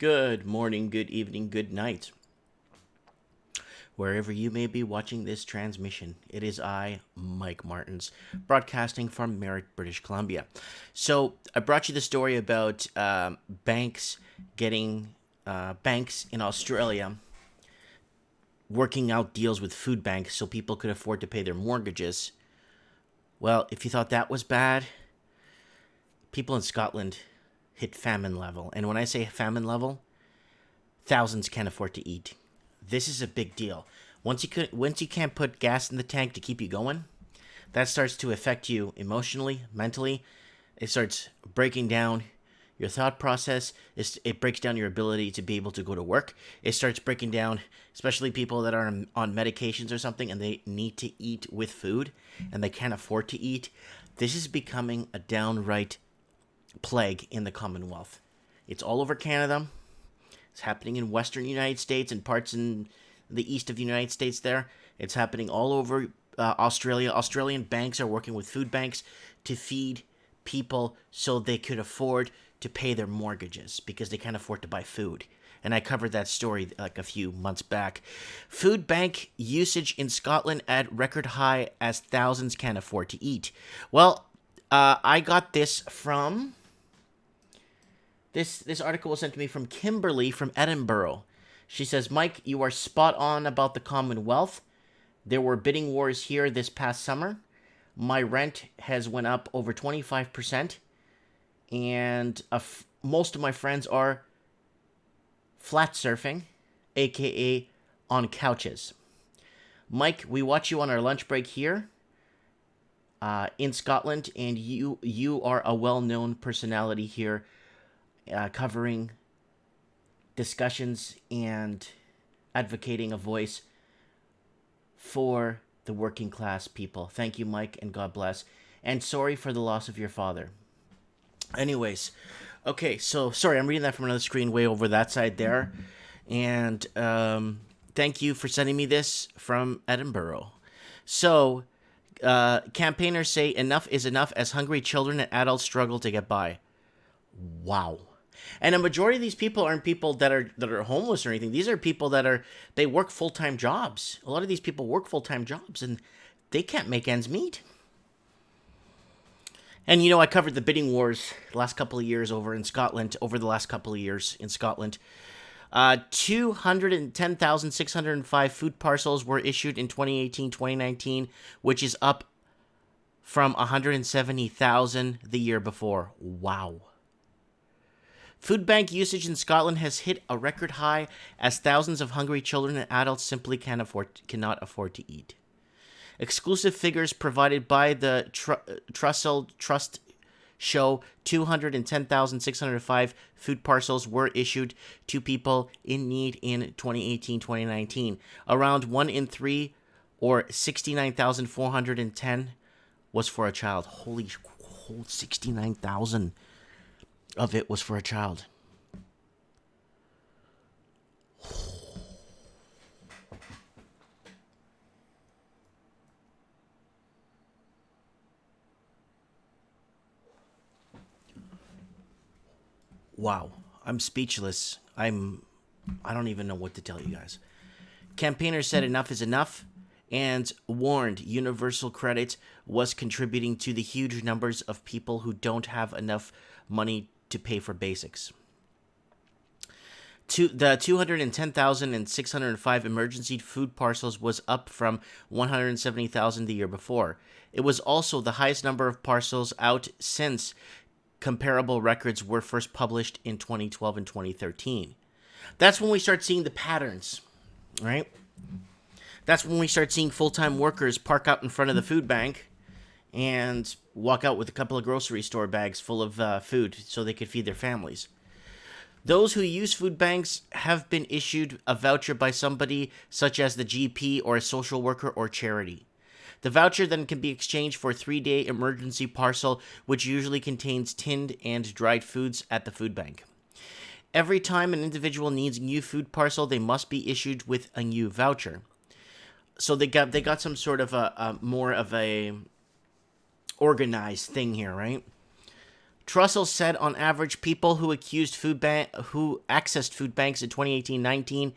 Good morning, good evening, good night. Wherever you may be watching this transmission, it is I, Mike Martins, broadcasting from Merritt, British Columbia. So, I brought you the story about banks getting, banks in Australia working out deals with food banks so people could afford to pay their mortgages. Well, if you thought that was bad, people in Scotland hit famine level. And when I say famine level, thousands can't afford to eat. This is a big deal. Once you can't put gas in the tank to keep you going, that starts to affect you emotionally, mentally. It starts breaking down your thought process. It breaks down your ability to be able to go to work. It starts breaking down, especially people that are on medications or something and they need to eat with food and they can't afford to eat. This is becoming a downright plague in the Commonwealth. It's all over Canada. It's happening in western United States and parts in the east of the United States there. It's happening all over Australia. Australian banks are working with food banks to feed people so they could afford to pay their mortgages because they can't afford to buy food. And I covered that story like a few months back. Food bank usage in Scotland at record high as thousands can't afford to eat. Well, I got this from... This article was sent to me from Kimberly from Edinburgh. She says, Mike, you are spot on about the Commonwealth. There were bidding wars here this past summer. My rent has went up over 25%. And most of my friends are flat surfing, a.k.a. on couches. Mike, we watch you on our lunch break here in Scotland, and you are a well-known personality here covering discussions and advocating a voice for the working class people. Thank you, Mike, and God bless. And sorry for the loss of your father. Anyways, okay, so sorry, I'm reading that from another screen way over that side there. And thank you for sending me this from Edinburgh. So, campaigners say enough is enough as hungry children and adults struggle to get by. Wow. And a majority of these people aren't people that are homeless or anything. These are people they work full-time jobs. A lot of these people work full-time jobs and they can't make ends meet. And I covered the bidding wars the last couple of years over in Scotland, 210,605 food parcels were issued in 2018-2019, which is up from 170,000 the year before. Wow. Food bank usage in Scotland has hit a record high as thousands of hungry children and adults simply cannot afford to eat. Exclusive figures provided by the Trussell Trust show 210,605 food parcels were issued to people in need in 2018-2019. Around 1 in 3, or 69,410, was for a child. Holy 69,000 of it was for a child. Wow, I'm speechless. I don't even know what to tell you guys. Campaigners said enough is enough and warned universal credit was contributing to the huge numbers of people who don't have enough money to pay for basics. The 210,605 emergency food parcels was up from 170,000 the year before. It was also the highest number of parcels out since comparable records were first published in 2012 and 2013. That's when we start seeing the patterns, right? That's when we start seeing full-time workers park out in front of the food bank and walk out with a couple of grocery store bags full of food so they could feed their families. Those who use food banks have been issued a voucher by somebody such as the GP or a social worker or charity. The voucher then can be exchanged for a 3-day emergency parcel, which usually contains tinned and dried foods at the food bank. Every time an individual needs a new food parcel, they must be issued with a new voucher. So they got some sort of a more of a organized thing here, right? Trussell said on average, people who accessed food banks in 2018-19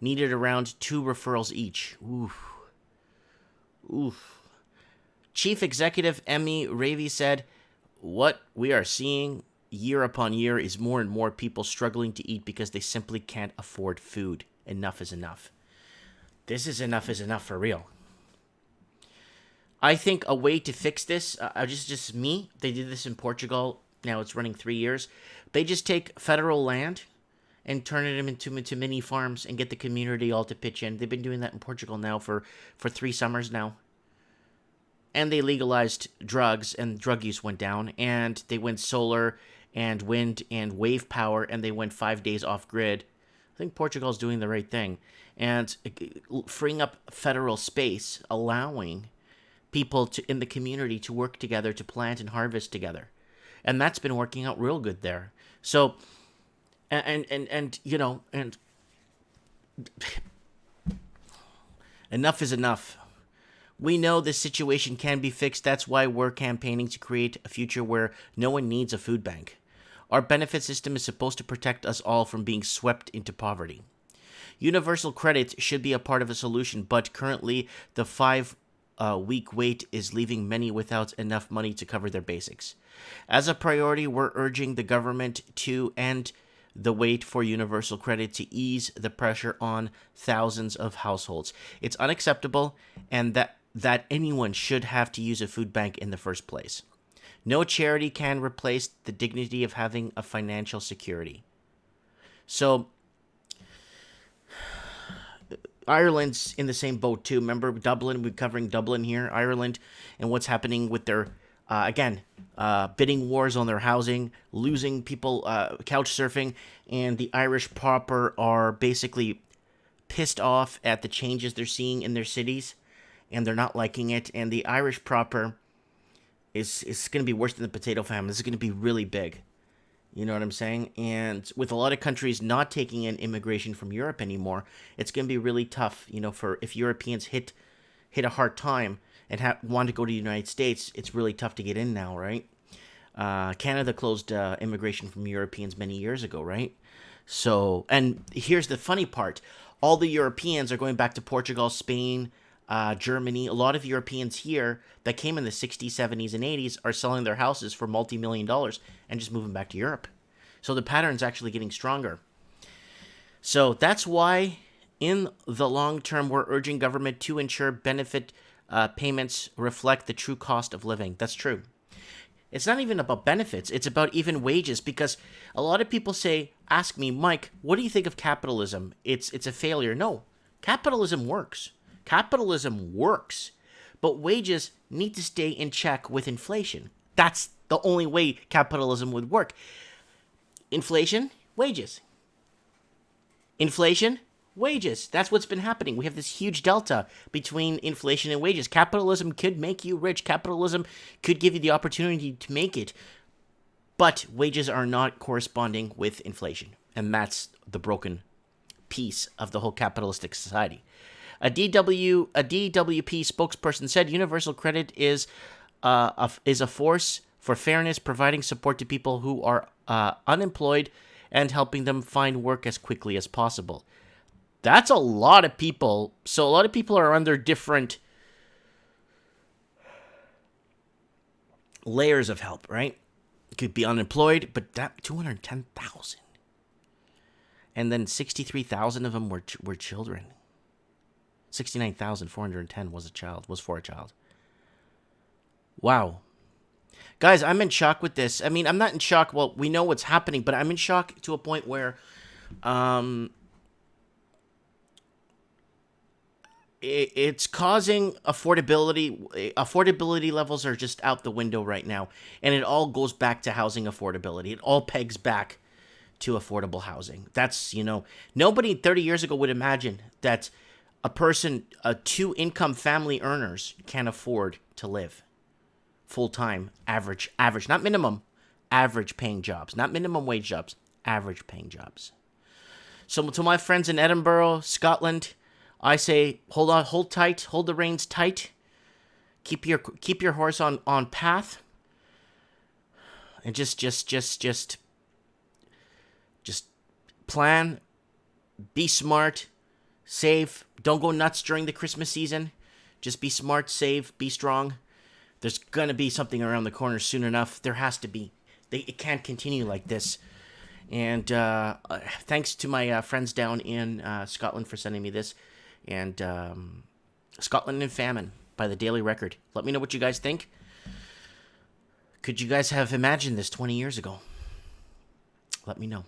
needed around 2 referrals each. Oof. Oof. Chief Executive Emmy Ravi said, "What we are seeing year upon year is more and more people struggling to eat because they simply can't afford food. Enough is enough." This is enough for real. I think a way to fix this, just me, they did this in Portugal. Now it's running 3 years. They just take federal land and turn it into mini farms and get the community all to pitch in. They've been doing that in Portugal now for 3 summers now. And they legalized drugs, and drug use went down, and they went solar and wind and wave power, and they went 5 days off grid. I think Portugal's doing the right thing, and freeing up federal space, allowing people in the community to work together, to plant and harvest together, and that's been working out real good there. So, and enough is enough. We know this situation can be fixed. That's why we're campaigning to create a future where no one needs a food bank. Our benefit system is supposed to protect us all from being swept into poverty. Universal credit should be a part of a solution, but currently the 5-week wait is leaving many without enough money to cover their basics. As a priority, we're urging the government to end the wait for universal credit to ease the pressure on thousands of households. It's unacceptable, and that anyone should have to use a food bank in the first place. No charity can replace the dignity of having a financial security. So, Ireland's in the same boat too. Remember Dublin? We're covering Dublin here, Ireland, and what's happening with their, bidding wars on their housing, losing people, couch surfing, and the Irish proper are basically pissed off at the changes they're seeing in their cities, and they're not liking it. And the Irish proper is going to be worse than the potato famine. This is going to be really big. You know what I'm saying? And with a lot of countries not taking in immigration from Europe anymore, it's going to be really tough, for if Europeans hit a hard time and want to go to the United States, it's really tough to get in now, right? Canada closed immigration from Europeans many years ago, right? So, and here's the funny part. All the Europeans are going back to Portugal, Spain, Germany. A lot of Europeans here that came in the 60s, 70s, and 80s are selling their houses for multi-million dollars and just moving back to Europe. So the pattern's actually getting stronger. So that's why, in the long term, we're urging government to ensure benefit payments reflect the true cost of living. That's true. It's not even about benefits. It's about even wages, because a lot of people ask me, Mike, what do you think of capitalism? It's a failure. No, capitalism works. Capitalism works, but wages need to stay in check with inflation. That's the only way capitalism would work. Inflation, wages. Inflation, wages. That's what's been happening. We have this huge delta between inflation and wages. Capitalism could make you rich. Capitalism could give you the opportunity to make it, but wages are not corresponding with inflation, and that's the broken piece of the whole capitalistic society. A DWP spokesperson said universal credit is a force for fairness, providing support to people who are unemployed and helping them find work as quickly as possible. That's a lot of people. So a lot of people are under different layers of help, right? Could be unemployed, but that 210,000. And then 63,000 of them were children. 69,410 was for a child. Wow. Guys, I'm in shock with this. I mean, I'm not in shock. Well, we know what's happening, but I'm in shock to a point where it's causing affordability. Affordability levels are just out the window right now. And it all goes back to housing affordability. It all pegs back to affordable housing. That's, nobody 30 years ago would imagine that a person, 2-income family earners can afford to live full-time, average, not minimum, average paying jobs, not minimum wage jobs, average paying jobs. So to my friends in Edinburgh, Scotland, I say, hold on, hold tight, hold the reins tight, keep your horse on path. and just plan, be smart, save. Don't go nuts during the Christmas season. Just be smart, save, be strong. There's gonna be something around the corner soon enough. There has to be. It can't continue like this. And thanks to my friends down in Scotland for sending me this. And Scotland in Famine by the Daily Record. Let me know what you guys think. Could you guys have imagined this 20 years ago? Let me know.